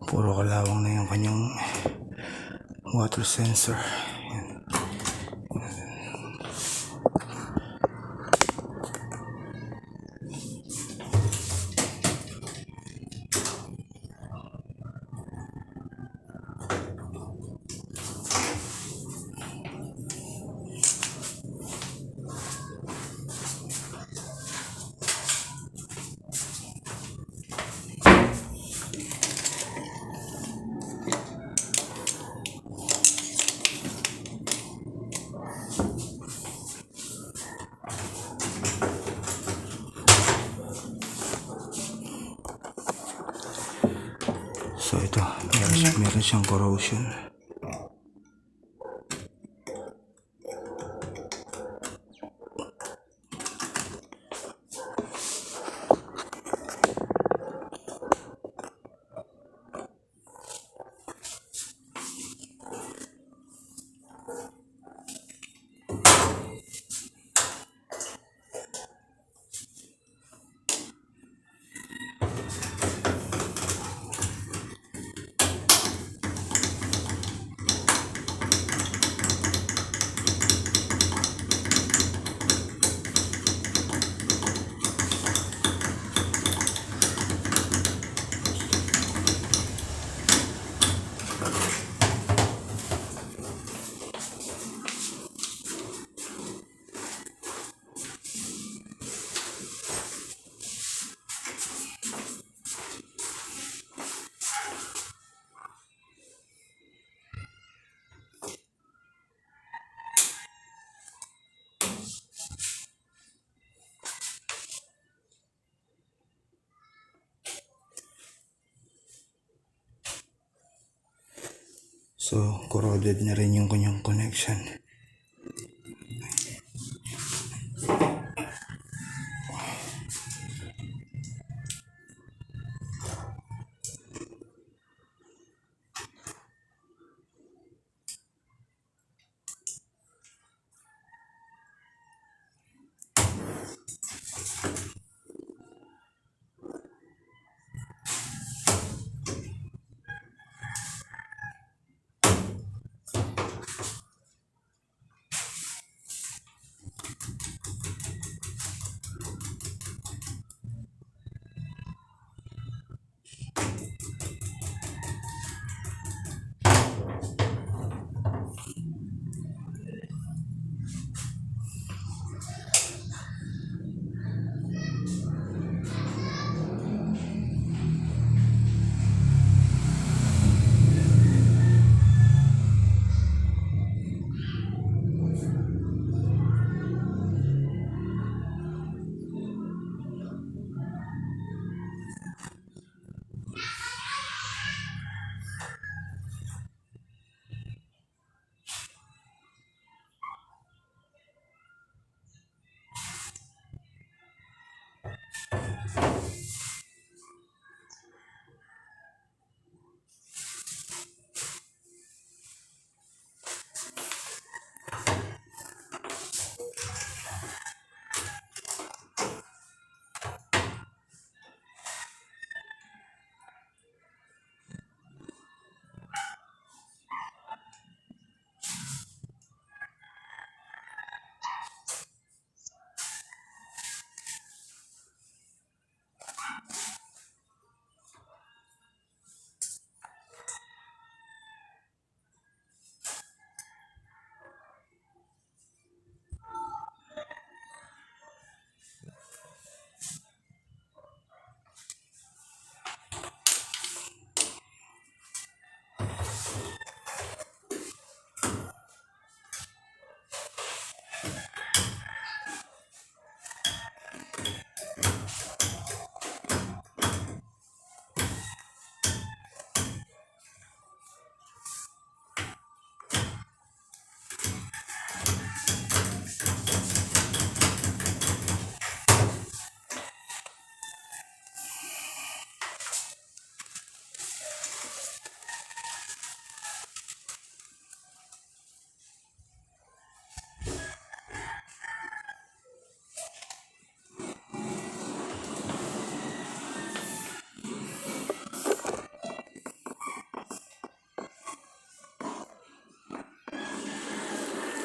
Puro kalawang na yung kanyang water sensor. So ito, meron siyang corrosion. So, corroded na rin yung kanyang connection.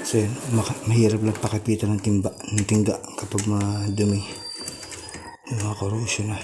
Kasi mahirap lang pakapitan ng tingga kapag madumi. Yung mga corrosion na.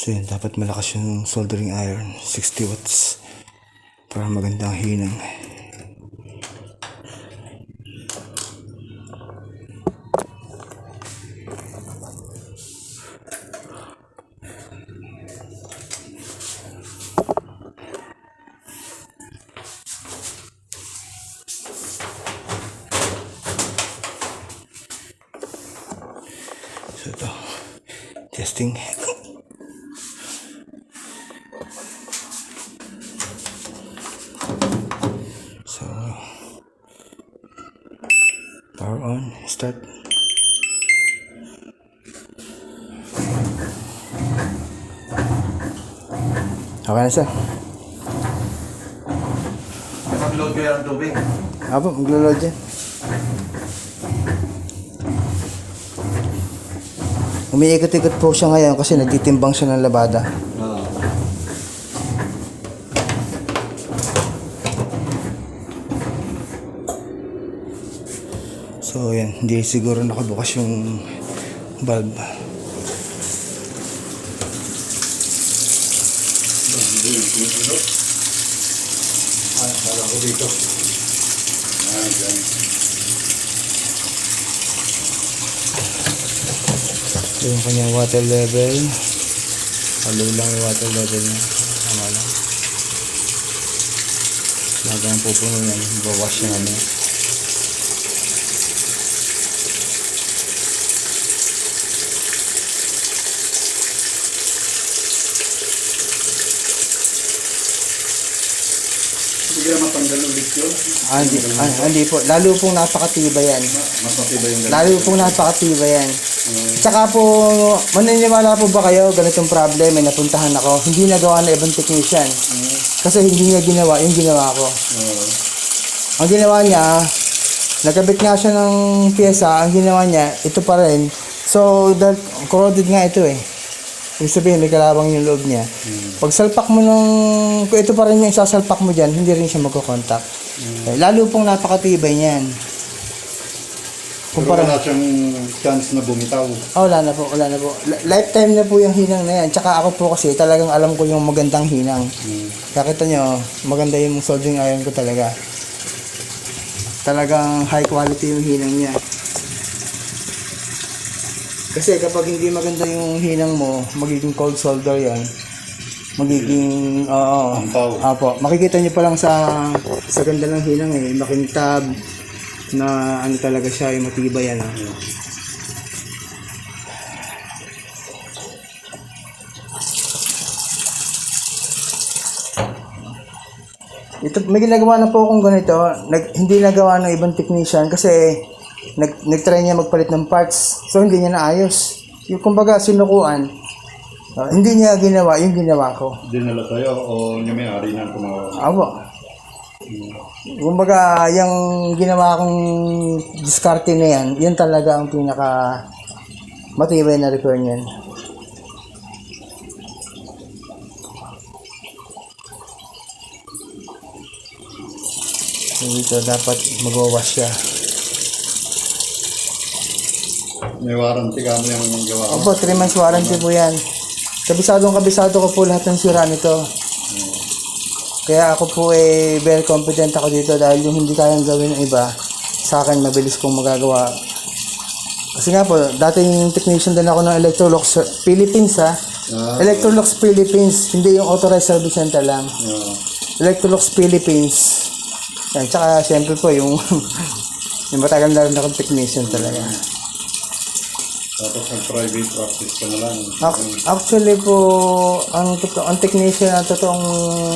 So yan, dapat malakas yung soldering iron, 60 watts para magandang hinang. So ito, testing. So, power on, start. Okay na sir. Mag-load ko yung tubig. Apo, maglo-load dyan. Umiikot-ikot po siya ngayon kasi nagtitimbang siya ng labada. So yan, hindi siguro nakabukas yung valve. Kala ko dito. Dyan. So yung kanyang water level, low lang yung water level niya. Tama lang. Lagang pupuno yan, bawash siya namin. Hindi na mapanggal ulit yun. Hindi po. Lalo pong napakatibay yan. Mas matibay yung Lalo pong napakatibay yan. Tsaka po, maniniwala po ba kayo, ganitong problem, may napuntahan ako, hindi nagawa na ibang technician. Kasi hindi niya ginawa yung ginawa ko. Ang ginawa niya, nagkabit nga siya ng pyesa, ang ginawa niya, ito pa rin. So, corroded nga ito eh. Ibig sabihin, may kalawang yung loob niya. Pag salpak mo kung ito pa rin yung isasalpak mo dyan, hindi rin siya magkocontact. Lalo pong napakatibay niyan. Pero wala siyang chance na bumitaw. Wala na po. Lifetime na po yung hinang na yan. Tsaka ako po kasi talagang alam ko yung magandang hinang. Kakita nyo, maganda yung soldering iron ko talaga. Talagang high quality yung hinang niya. Kasi kapag hindi maganda yung hinang mo, magiging cold solder yan. Magiging, Apo. Makikita nyo pa lang sa ganda ng hinang eh. Makintab na ano talaga siya, yung matibay yan. Ito, may ginagawa na po akong ganito. Hindi nagawa ng ibang technician kasi nag-try niya magpalit ng parts. So hindi niya naayos. Yung kumbaga sinukuan, hindi niya ginawa yung ginawa ko. Dinala sa'yo o niya may-ari na kumawa? Apo. Kumbaga, yung ginawa kong diskarte na yan, yun talaga ang pinaka matibay na repair niyan. So dito dapat mag-wash siya. May warranty ka mo yung gawa mo? Opo, 3 months warranty po yan. Kabisado ko po lahat ng sira nito. Kaya ako po very confident ako dito dahil yung hindi kayang gawin ng iba, sa akin mabilis kong magagawa. Kasi nga po, dating technician din ako ng Electrolux Philippines ha. Electrolux Philippines, hindi yung authorized service center lang. Electrolux Philippines. Yan, tsaka siyempre po yung yung matagal na rin akong technician talaga. Tapos nag-private practice ka na lang. Actually po, ang technician na totoong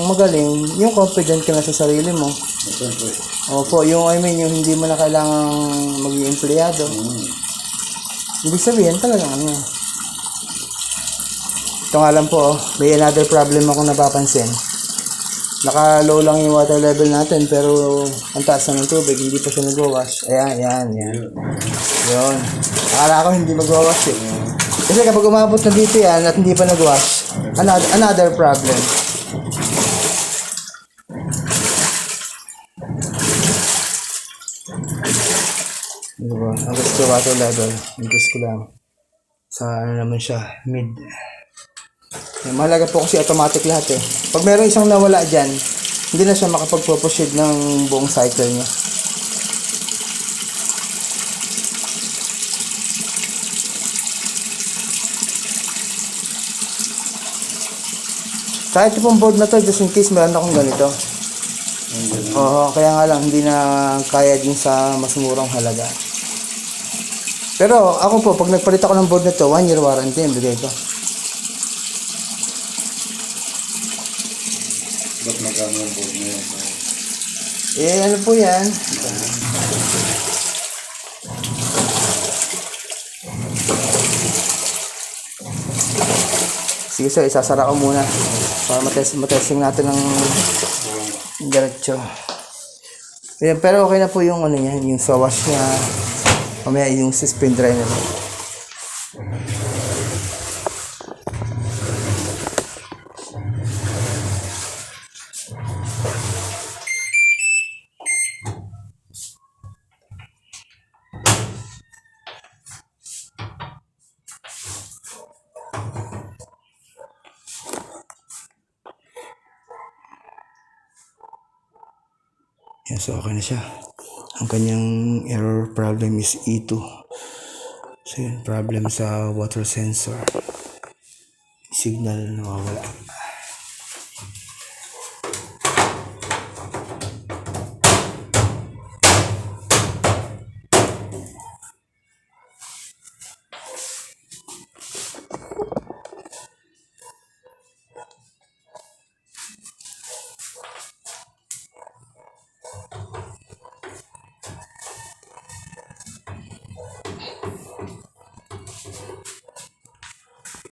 magaling, yung confident ka na sa sarili mo. Siyempre. Opo, yung yung hindi mo na kailangang maging empleyado. Ibig sabihin talaga ano. Ito nga lang po, may another problem akong napapansin. Naka-low lang yung water level natin pero ang taas na ng tubig, hindi pa siya nag-wash. Ayan. Yun. Akala ko hindi mag-wash eh. Kasi kapag umabot na dito yan at hindi pa nag-wash, another problem. Diba? Ang gusto water level, increase ko lang. Sa ano naman siya, mid. Mahalaga po kasi automatic lahat eh. Pag meron isang nawala dyan, hindi na siya makapag-proceed ng buong cycle niya. Kahit itong board na to, just in case meron akong ganito. Oo, kaya nga lang, hindi na kaya din sa mas murang halaga. Pero ako po, pag nagpalit ako ng board na to, 1 year warranty yung bigay ko. Ba't magkano ang board na yan? Ano po yan? Sige sir, isasara ko muna para matesting natin ng diretso. Ayan, pero okay na po yung ano niya, yung sa wash niya. Mamaya yung spin dry na. Yan, so okay na siya. Ang kanyang error problem is E2. So yun, problem sa water sensor. Signal nawawala.